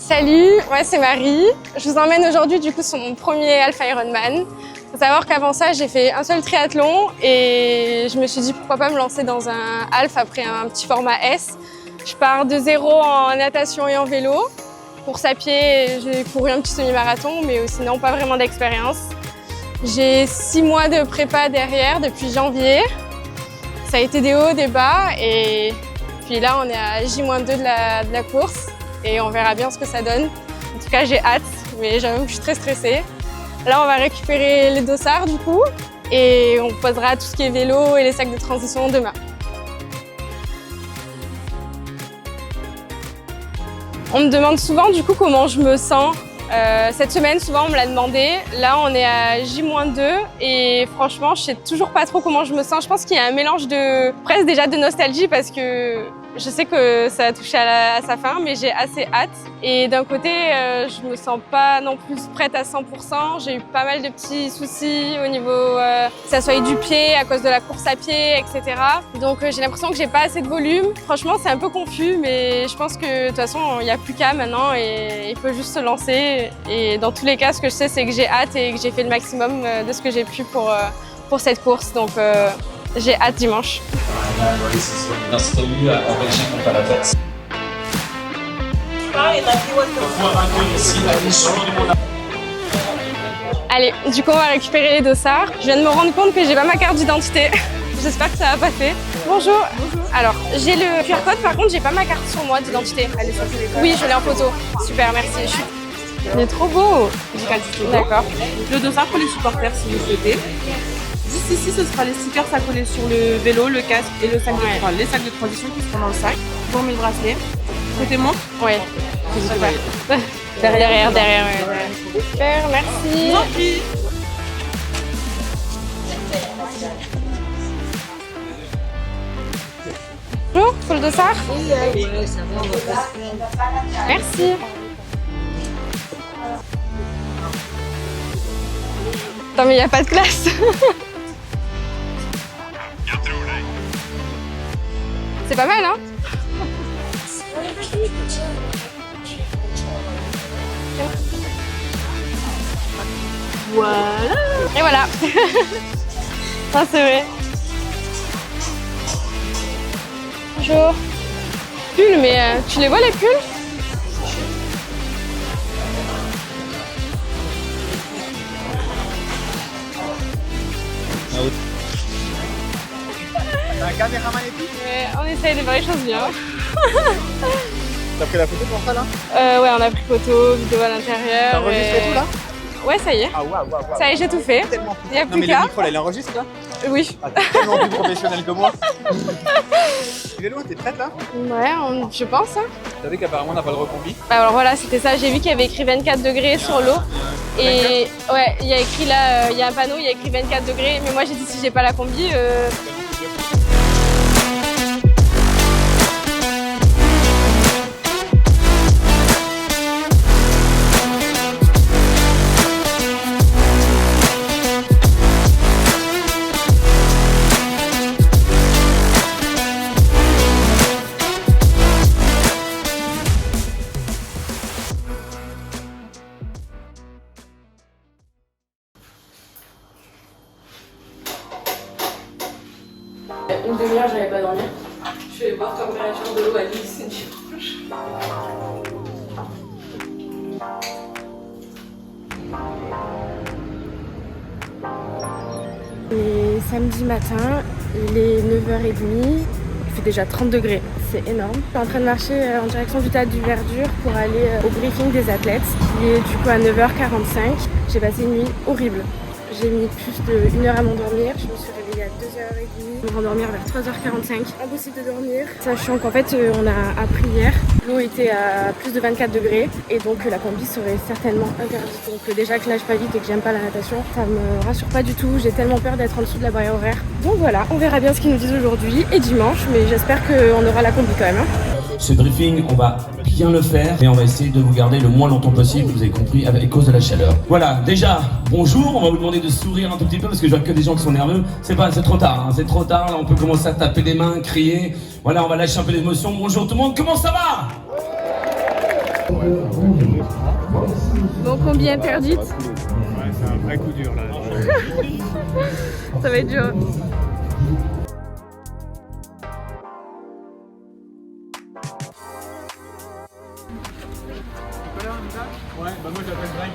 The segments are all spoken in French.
Salut, moi c'est Marie. Je vous emmène aujourd'hui du coup sur mon premier Alpha Ironman. Il faut savoir qu'avant ça, j'ai fait un seul triathlon et je me suis dit pourquoi pas me lancer dans un Alpha après un petit format S. Je pars de zéro en natation et en vélo. Course à pied, j'ai couru un petit semi-marathon, mais sinon pas vraiment d'expérience. J'ai 6 mois de prépa derrière depuis janvier. Ça a été des hauts, des bas et puis là on est à J-2 de la course. Et on verra bien ce que ça donne. En tout cas, j'ai hâte, mais j'avoue que je suis très stressée. Là, on va récupérer les dossards du coup et on posera tout ce qui est vélo et les sacs de transition demain. On me demande souvent du coup comment je me sens. Cette semaine, souvent, on me l'a demandé. Là, on est à J-2 et franchement, je sais toujours pas trop comment je me sens. Je pense qu'il y a un mélange de presque déjà de nostalgie parce que je sais que ça a touché à sa fin, mais j'ai assez hâte. Et d'un côté, je me sens pas non plus prête à 100%. J'ai eu pas mal de petits soucis au niveau que ça soit du pied à cause de la course à pied, etc. Donc j'ai l'impression que j'ai pas assez de volume. Franchement, c'est un peu confus, mais je pense que de toute façon, il n'y a plus qu'à maintenant et il faut juste se lancer. Et dans tous les cas, ce que je sais, c'est que j'ai hâte et que j'ai fait le maximum de ce que j'ai pu pour cette course. Donc j'ai hâte dimanche. Allez, du coup on va récupérer les dossards. Je viens de me rendre compte que j'ai pas ma carte d'identité. J'espère que ça va passer. Bonjour. Alors, j'ai le QR code, par contre j'ai pas ma carte sur moi d'identité. Oui, je l'ai en photo. Super, merci. Il est trop beau. D'accord. Le dossard pour les supporters si vous souhaitez. Ici, ce sera les stickers à coller sur le vélo, le casque et le sac les sacs de transition qui seront dans le sac. Vous remettez le bracelet. Côté montre. Oui. Super. Derrière. Ouais. Super, merci. Merci. Bonjour, pour le dossard. Merci. Attends, mais il n'y a pas de classe. C'est pas mal, hein? Voilà. Et voilà. Ça, c'est vrai. Bonjour. Pull, mais tu les vois les pulls? T'as un caméraman et tout? Ouais, on essaye de faire les choses bien. T'as pris la photo pour ça là? Ouais, on a pris photo, vidéo à l'intérieur. T'as enregistré tout là? Ouais, ça y est. Ah waouh. Ça y est, j'ai tout fait. Tellement Il y a non plus mais qu'à. le micro là, il enregistre là? Oui. Ah, t'es tellement plus professionnel que moi. Il est loin, t'es prête là? Ouais, je pense. Hein. T'as vu qu'apparemment on n'a pas le recombi? Alors voilà, c'était ça. J'ai vu qu'il y avait écrit 24 degrés sur l'eau. Et ouais, il y a écrit là, il y a un panneau, il y a écrit 24 degrés. Mais moi j'ai dit si j'ai pas la combi. Une demi-heure, j'avais pas dormi. Je vais voir température de l'eau à Nice dimanche. Et samedi matin, il est 9h30, il fait déjà 30 degrés, c'est énorme. Je suis en train de marcher en direction du Théâtre du Verdure pour aller au briefing des athlètes, qui est du coup à 9h45. J'ai passé une nuit horrible. J'ai mis plus d'1 heure à m'endormir, je me suis réveillée à 2h30, me rendormir vers 3h45, impossible de dormir. Sachant qu'en fait on a appris hier, l'eau était à plus de 24 degrés et donc la combi serait certainement interdite. Donc déjà que je nage pas vite et que j'aime pas la natation, ça me rassure pas du tout, j'ai tellement peur d'être en dessous de la barrière horaire. Donc voilà, on verra bien ce qu'ils nous disent aujourd'hui et dimanche, mais j'espère qu'on aura la combi quand même. Ce briefing, on va bien le faire et on va essayer de vous garder le moins longtemps possible, vous avez compris, à cause de la chaleur. Voilà, déjà, bonjour, on va vous demander de sourire un tout petit peu parce que je vois que des gens qui sont nerveux. C'est trop tard, hein, c'est trop tard, là on peut commencer à taper des mains, crier. Voilà, on va lâcher un peu l'émotion. Bonjour tout le monde, comment ça va? Bon, combi interdite. Ouais, c'est un vrai coup dur là. Ça va être dur. Ouais, bah moi j'appelle Greg.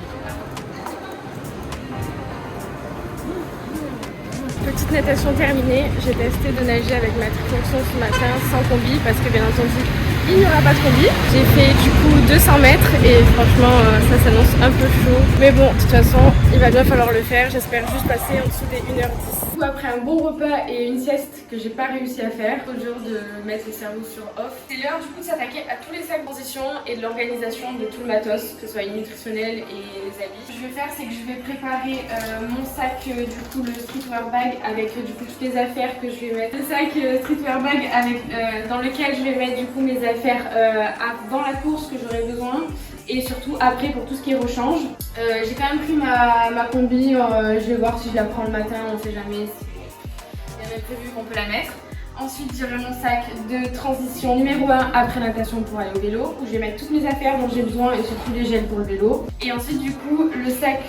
Petite natation terminée, j'ai testé de nager avec ma trifonction ce matin sans combi parce que bien entendu il n'y aura pas de combi. J'ai fait du coup 200 mètres et franchement ça s'annonce un peu chaud. Mais bon, de toute façon il va bien falloir le faire, j'espère juste passer en dessous des 1h10. Après un bon repas et une sieste que j'ai pas réussi à faire, trop dur de mettre le cerveau sur off. C'est l'heure du coup de s'attaquer à tous les sacs de transition et de l'organisation de tout le matos, que ce soit nutritionnel et les habits. Ce que je vais faire, c'est que je vais préparer mon sac, du coup le streetwear bag avec du coup toutes les affaires que je vais mettre. Le sac streetwear bag avec, dans lequel je vais mettre du coup mes affaires dans la course que j'aurai besoin. Et surtout après pour tout ce qui est rechange. J'ai quand même pris ma combi, je vais voir si je la prends le matin, on sait jamais si il y avait prévu qu'on peut la mettre. Ensuite j'aurai mon sac de transition numéro 1 après natation pour aller au vélo, où je vais mettre toutes mes affaires dont j'ai besoin et surtout les gels pour le vélo. Et ensuite du coup le sac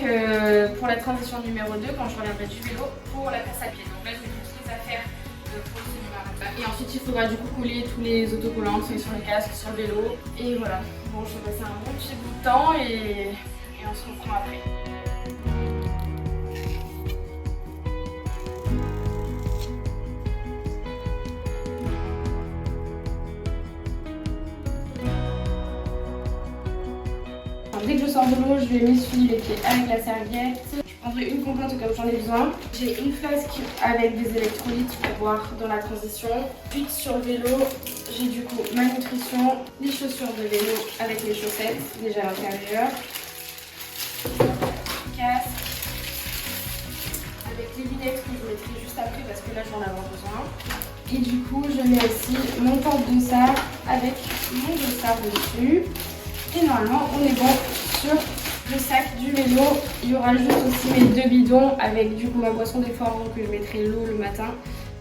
pour la transition numéro 2 quand je reviendrai du vélo pour la course à pied. Donc là je vais mettre toutes les affaires pour le semi-marathon. Et ensuite il faudra du coup coller tous les autocollants sur le casque, sur le vélo. Et voilà. Bon, je vais passer un bon petit bout de temps et on se reprend après. Alors, dès que je sors de l'eau, je vais m'essuyer les pieds avec la serviette. Je prendrai une compote comme j'en ai besoin. J'ai une flasque avec des électrolytes pour boire dans la transition. Ensuite, sur le vélo, j'ai du coup ma nutrition, les chaussures de vélo avec les chaussettes déjà à l'intérieur, casque avec les lunettes que je mettrai juste après parce que là je vais en avoir besoin. Et du coup je mets aussi mon porte-dossard avec mon dossard dessus. Et normalement on est bon sur le sac du vélo. Il y aura juste aussi mes 2 bidons avec du coup ma boisson d'effort que je mettrai l'eau le matin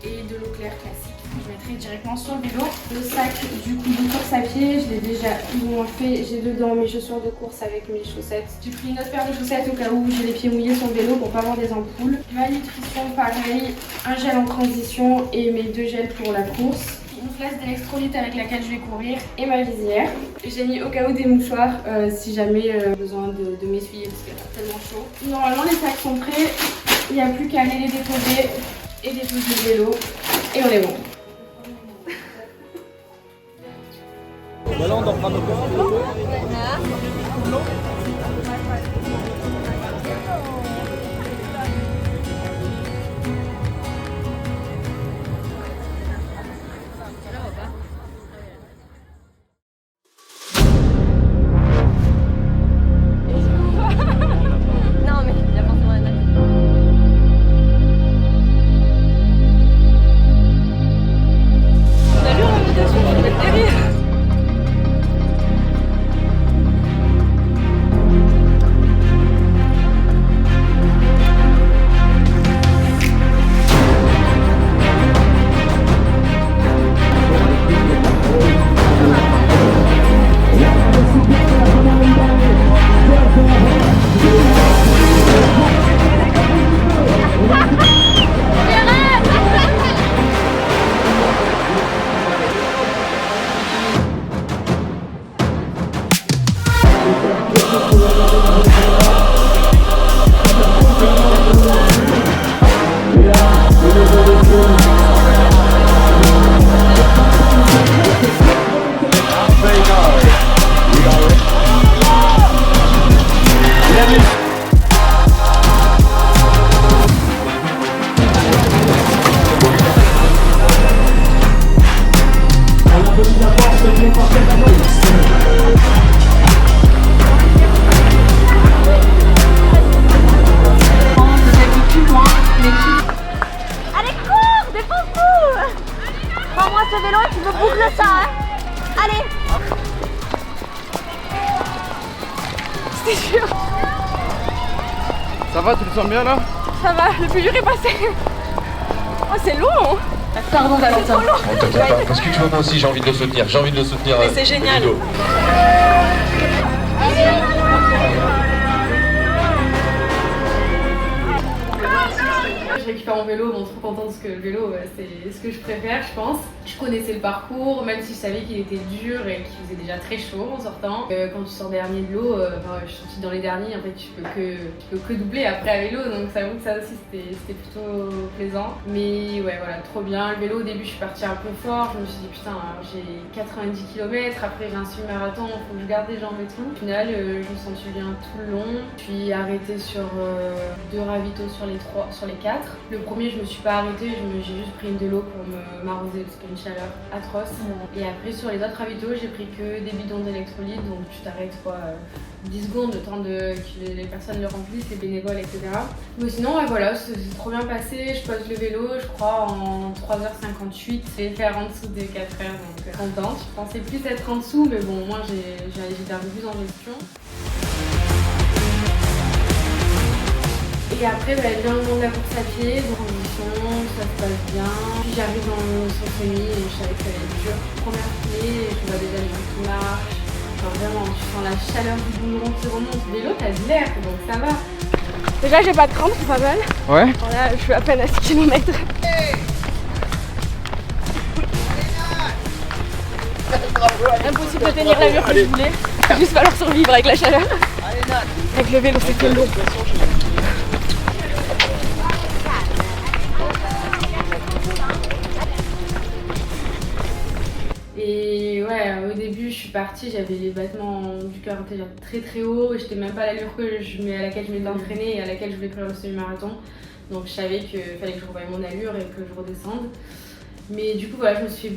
et de l'eau claire classique. Je mettrai directement sur le vélo. Le sac du coup de course à pied, je l'ai déjà plus ou moins fait. J'ai dedans mes chaussures de course avec mes chaussettes. J'ai pris une autre paire de chaussettes au cas où j'ai les pieds mouillés sur le vélo pour pas avoir des ampoules. Ma nutrition pareil, un gel en transition et mes 2 gels pour la course. Une flasque d'électrolyte avec laquelle je vais courir et ma visière. J'ai mis au cas où des mouchoirs si jamais besoin de m'essuyer parce qu'il y a tellement chaud. Normalement les sacs sont prêts, il n'y a plus qu'à aller les déposer et déposer le vélo et on est bon. Voilà, on doit prendre nos coffres. Non mais il y a forcément un acte. On a lu l'invitation, je vais mettre derrière. Allez cours, défonce-nous. Prends-moi ce vélo et tu me boucles ça hein. Allez. C'était dur. Ça va, tu le sens bien là? Ça va, le plus dur est passé. Oh c'est long. Pardon Valentin. On te prend pas. Parce que tu vois, moi aussi j'ai envie de le soutenir. J'ai envie de le soutenir. Mais c'est génial. Ludo. en vélo, bon, trop contente parce que le vélo, c'est ce que je préfère, je pense. Je connaissais le parcours, même si je savais qu'il était dur et qu'il faisait déjà très chaud en sortant. Quand tu sors dernier de l'eau, je suis sortie dans les derniers, en fait, tu peux que doubler après à vélo, donc ça avoue que ça aussi c'était plutôt plaisant. Mais ouais, voilà, trop bien. Le vélo, au début, je suis partie un peu fort, je me suis dit putain, j'ai 90 km, après j'ai un semi-marathon, il faut que je garde les jambes et tout. Au final, je me sentais bien tout le long. Je suis arrêtée sur 2 ravitaux sur les 4. Le premier, je me suis pas arrêtée, j'ai juste pris une de l'eau pour m'arroser parce qu'il y a une chaleur atroce. Et après, sur les autres ravitaux, j'ai pris que des bidons d'électrolytes, donc tu t'arrêtes 10 secondes, le temps que les personnes le remplissent, les bénévoles, etc. Mais sinon, ouais, voilà, c'est trop bien passé. Je pose le vélo, je crois, en 3h58 et faire en dessous des 4h, donc contente. Je pensais plus être en dessous, mais bon, moi j'étais un peu plus en gestion. Et après, vient le moment de la course à pied, de condition, ça se passe bien. Puis j'arrive dans le semi et je savais que ça allait être dur. Première clé, je vois déjà les gens qui marchent. Genre vraiment, tu sens la chaleur du boulon qui remonte. Le vélo, t'as de l'air, donc ça va. Déjà, j'ai pas de crampes, c'est pas mal. Ouais. Voilà, je suis à peine à 6 km. Impossible de tenir l'allure que je voulais. Il va juste falloir survivre avec la chaleur. Avec le vélo, c'était long. Et ouais, au début, je suis partie, j'avais les battements du cœur déjà très très haut. J'étais même pas à l'allure à laquelle je m'étais entraînée et à laquelle je voulais courir le semi-marathon. Donc je savais qu'il fallait que je revoie mon allure et que je redescende. Mais du coup, voilà, je me suis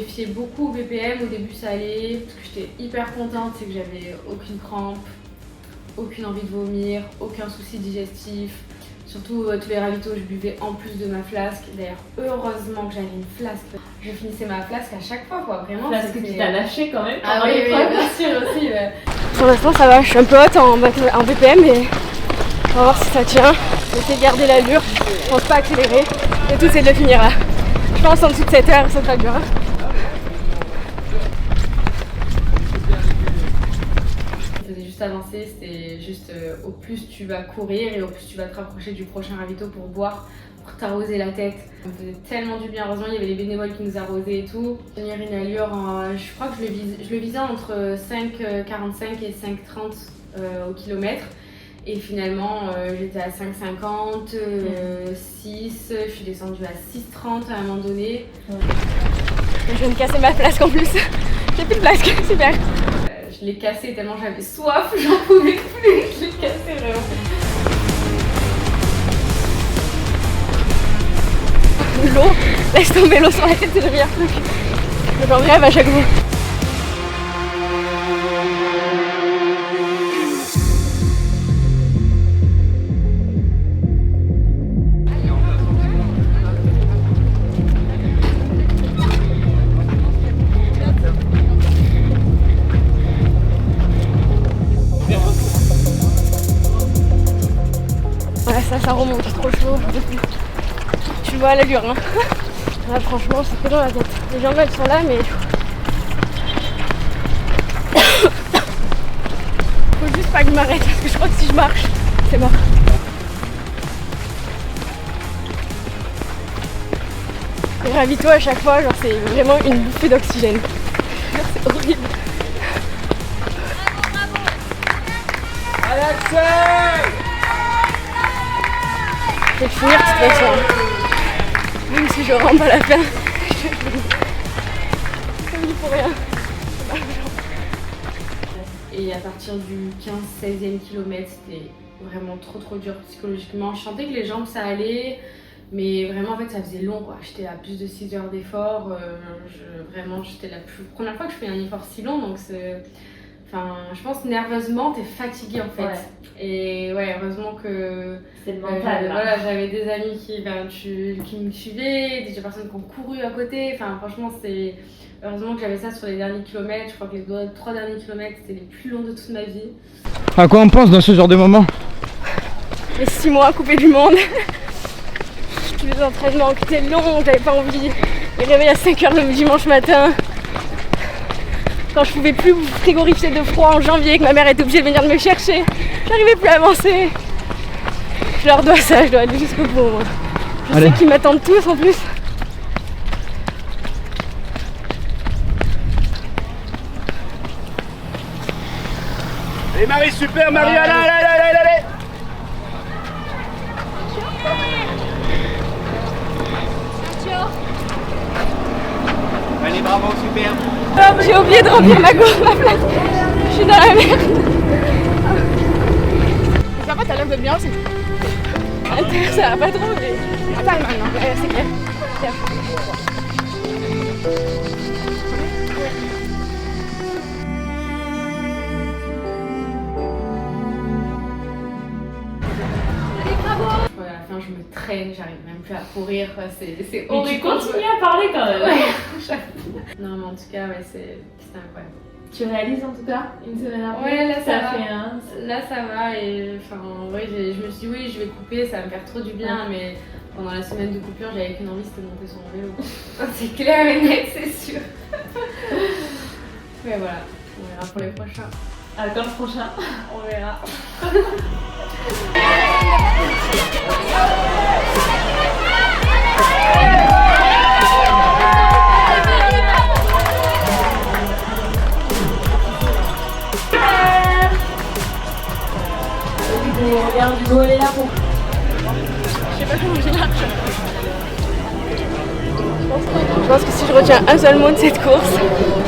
fiée beaucoup au BPM. Au début, ça allait. Ce que j'étais hyper contente, c'est que j'avais aucune crampe, aucune envie de vomir, aucun souci digestif. Surtout tous les ravitaux, je buvais en plus de ma flasque. D'ailleurs, heureusement que j'avais une flasque. Je finissais ma flasque à chaque fois, quoi. Vraiment. Parce que tu t'as lâché quand même. Ah oui, bien sûr aussi. Pour l'instant, ça va. Je suis un peu haute en BPM, mais on va voir si ça tient. Je vais essayer de garder l'allure. Je pense pas accélérer. Et tout, c'est de le finir là. Je pense en dessous de 7 heures, ça sera dur. Avancer, c'était juste au plus tu vas courir et au plus tu vas te rapprocher du prochain ravito pour boire, pour t'arroser la tête. Ça me faisait tellement du bien, heureusement il y avait les bénévoles qui nous arrosaient et tout. Tenir une allure, je crois que je le visais entre 5,45 et 5,30 au kilomètre. Et finalement j'étais à 5,50, 6, je suis descendue à 6,30 à un moment donné. Je viens de casser ma flasque en plus, j'ai plus de flasque, super. Je l'ai cassé tellement j'avais soif, j'en pouvais plus, je l'ai cassé vraiment. L'eau, laisse tomber l'eau sur la tête, c'est le meilleur truc. J'en rêve à chaque fois. Ça remonte, c'est trop chaud. Tu vois l'allure, hein. Là, franchement, c'est que dans la tête. Les jambes, elles sont là, mais faut juste pas que je m'arrête parce que je crois que si je marche, c'est mort. Les ravitaux à chaque fois, genre c'est vraiment une bouffée d'oxygène. C'est horrible. Je vais finir de toute façon. Même si je rentre à la fin, je dis pour rien. Et à partir du 15-16e kilomètre, c'était vraiment trop dur psychologiquement. Je sentais que les jambes ça allait, mais vraiment en fait ça faisait long quoi. J'étais à plus de 6 heures d'effort. Vraiment j'étais la première fois que je fais un effort si long, donc c'est... Enfin, je pense nerveusement, t'es fatiguée en fait. Ouais. Et ouais, heureusement que c'est le mental. Voilà, j'avais des amis qui me suivaient, des personnes qui ont couru à côté. Enfin, franchement, c'est heureusement que j'avais ça sur les derniers kilomètres. Je crois que les 3 derniers kilomètres, c'était les plus longs de toute ma vie. À quoi on pense dans ce genre de moment? Les 6 mois coupés du monde. Tous les entraînements qui étaient longs, j'avais pas envie. Les réveils à 5h le dimanche matin. Quand je pouvais plus frigorifier de froid en janvier, que ma mère était obligée de venir me chercher, j'arrivais plus à avancer. Je leur dois ça, je dois aller jusqu'au bout. Je sais qu'ils m'attendent tous en plus. Allez Marie, super Marie, allez. Allez, bravo, super. J'ai oublié de remplir ma place. Je suis dans la merde. En fait, elle lève bien aussi. À l'intérieur, ça va pas trop, mais. Attends, maintenant, c'est clair. À la fin, je me traîne, j'arrive même plus à courir, c'est Mais horrible. tu continues à parler quand même. Ouais. Non, mais en tout cas, ouais, c'est incroyable. Tu réalises en tout cas une semaine après. Ouais, là ça va. fait un... Là ça va et enfin en vrai je me suis dit oui je vais couper, ça va me faire trop du bien mais pendant la semaine de coupure j'avais qu'une envie, c'était de monter sur mon vélo. C'est clair et net, c'est sûr. Mais voilà, on verra pour les prochains. À quand le prochain? On verra. Regarde, Hugo, elle est là pour... Je sais pas comment j'ai l'argent. Je pense que si je retiens un seul mot de cette course,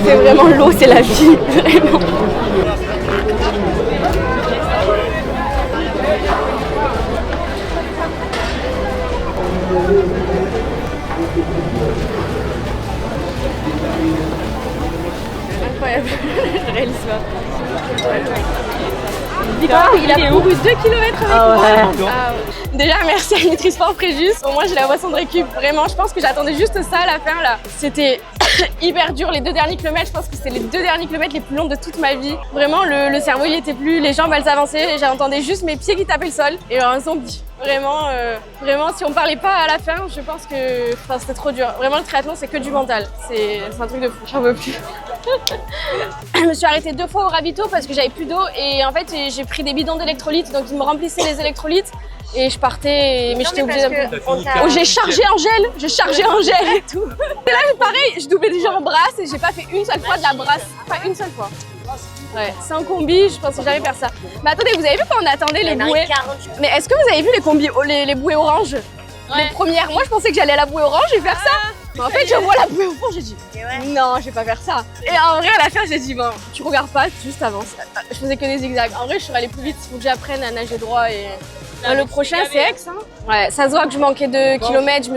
c'est vraiment l'eau, c'est la vie, vraiment. Incroyable, je réalise pas. Il a couru 2 km avec moi. Déjà, merci à Nutrisport Fréjus. Au moins, j'ai la boisson de récup. Vraiment, je pense que j'attendais juste ça à la fin là. C'était hyper dur les 2 derniers kilomètres. Je pense que c'était les 2 derniers kilomètres les plus longs de toute ma vie. Vraiment, le cerveau il était plus, les jambes elles avançaient. J'entendais juste mes pieds qui tapaient le sol et un zombie. Vraiment, vraiment, si on parlait pas à la fin, je pense que c'était trop dur. Vraiment, le triathlon c'est que du mental. C'est un truc de fou. J'en veux plus. Je me suis arrêtée 2 fois au ravito parce que j'avais plus d'eau et en fait j'ai pris des bidons d'électrolytes donc ils me remplissaient les électrolytes et je partais mais j'étais obligée oh, j'ai chargé en gel et tout. Et là pareil, je doublais déjà en brasse et j'ai pas fait une seule fois de la brasse, pas une seule fois. Ouais, sans combi, je pensais jamais faire ça. Mais attendez, vous avez vu quand on attendait les bouées? Mais est-ce que vous avez vu les combis, les bouées oranges? Les premières, moi je pensais que j'allais à la bouée orange et faire ça. Mais en fait, je vois la bouée au fond, j'ai dit non, je vais pas faire ça. Et en vrai, à la fin, j'ai dit bon, tu regardes pas, juste avance. Je faisais que des zigzags. En vrai, je serais allée plus vite, il faut que j'apprenne à nager droit. Et le prochain, c'est Aix. Hein. Ouais, ça se voit que je manquais de kilomètres.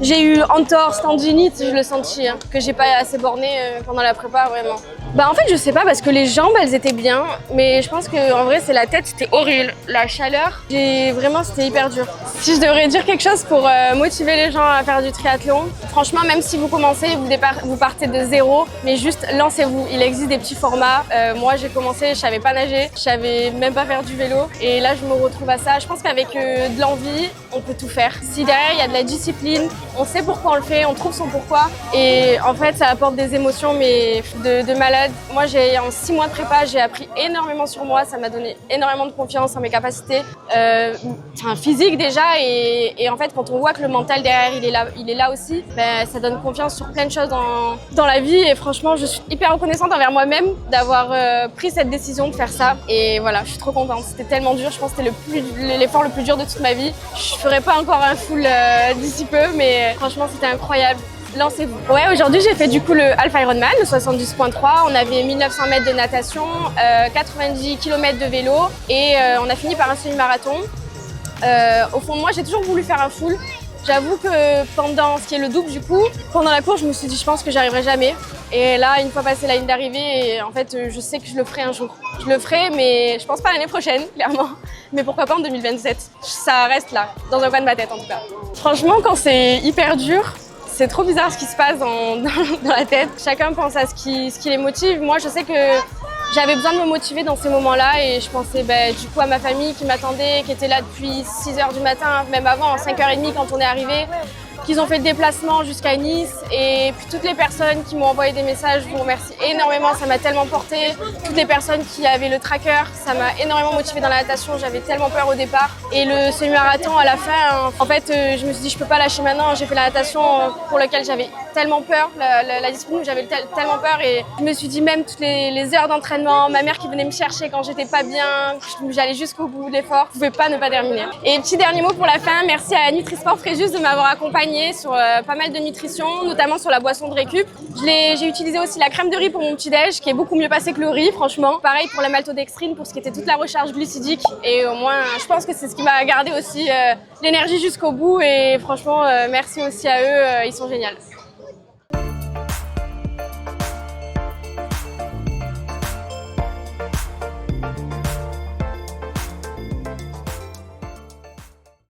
J'ai eu entorse, tendinite, je le sentis, hein, que j'ai pas assez borné pendant la prépa, vraiment. Bah en fait, je sais pas parce que les jambes, elles étaient bien, mais je pense que en vrai, c'est la tête, c'était horrible. La chaleur, vraiment, c'était hyper dur. Si je devrais dire quelque chose pour motiver les gens à faire du triathlon, franchement, même si vous commencez, vous partez de zéro, mais juste lancez-vous. Il existe des petits formats. Moi, j'ai commencé, je savais pas nager, je savais même pas faire du vélo, et là, je me retrouve à ça. Je pense qu'avec de l'envie, on peut tout faire. Si derrière, il y a de la discipline, on sait pourquoi on le fait, on trouve son pourquoi, et en fait, ça apporte des émotions, mais de malade. Moi, en 6 mois de prépa, j'ai appris énormément sur moi. Ça m'a donné énormément de confiance en mes capacités physiques déjà. Et en fait, quand on voit que le mental derrière, il est là aussi, ben, ça donne confiance sur plein de choses dans la vie. Et franchement, je suis hyper reconnaissante envers moi-même d'avoir pris cette décision de faire ça. Et voilà, je suis trop contente. C'était tellement dur. Je pense que c'était l'effort le plus dur de toute ma vie. Je ferai pas encore un full d'ici peu, mais franchement, c'était incroyable. Lancez-vous. Ouais, aujourd'hui j'ai fait du coup le Half Ironman, le 70.3. On avait 1900 mètres de natation, 90 km de vélo et on a fini par un semi-marathon. Au fond de moi, j'ai toujours voulu faire un full. J'avoue que pendant ce qui est le double du coup, pendant la course, je me suis dit je pense que j'y arriverai jamais. Et là, une fois passé la ligne d'arrivée, en fait, je sais que je le ferai un jour. Je le ferai, mais je pense pas l'année prochaine, clairement. Mais pourquoi pas en 2027. Ça reste là, dans un coin de ma tête en tout cas. Franchement, quand c'est hyper dur, c'est trop bizarre ce qui se passe dans la tête. Chacun pense à ce qui les motive. Moi, je sais que j'avais besoin de me motiver dans ces moments-là et je pensais du coup à ma famille qui m'attendait, qui était là depuis 6h du matin, même avant, 5h30 quand on est arrivé. qu'ils ont fait le déplacement jusqu'à Nice et puis toutes les personnes qui m'ont envoyé des messages, je vous remercie énormément, ça m'a tellement porté. Toutes les personnes qui avaient le tracker, ça m'a énormément motivée dans la natation, j'avais tellement peur au départ. Et le semi-marathon à la fin, en fait, je me suis dit je peux pas lâcher maintenant, j'ai fait la natation pour laquelle j'avais tellement peur, la discipline où j'avais tellement peur et je me suis dit même toutes les heures d'entraînement, ma mère qui venait me chercher quand j'étais pas bien, j'allais jusqu'au bout de l'effort, je pouvais pas ne pas terminer. Et petit dernier mot pour la fin, merci à Nutrisport Fréjus de m'avoir accompagnée sur pas mal de nutrition, notamment sur la boisson de récup. J'ai utilisé aussi la crème de riz pour mon petit-déj, qui est beaucoup mieux passé que le riz, franchement. Pareil pour la maltodextrine, pour ce qui était toute la recharge glucidique. Et au moins, je pense que c'est ce qui m'a gardé aussi l'énergie jusqu'au bout. Et franchement, merci aussi à eux, ils sont géniaux.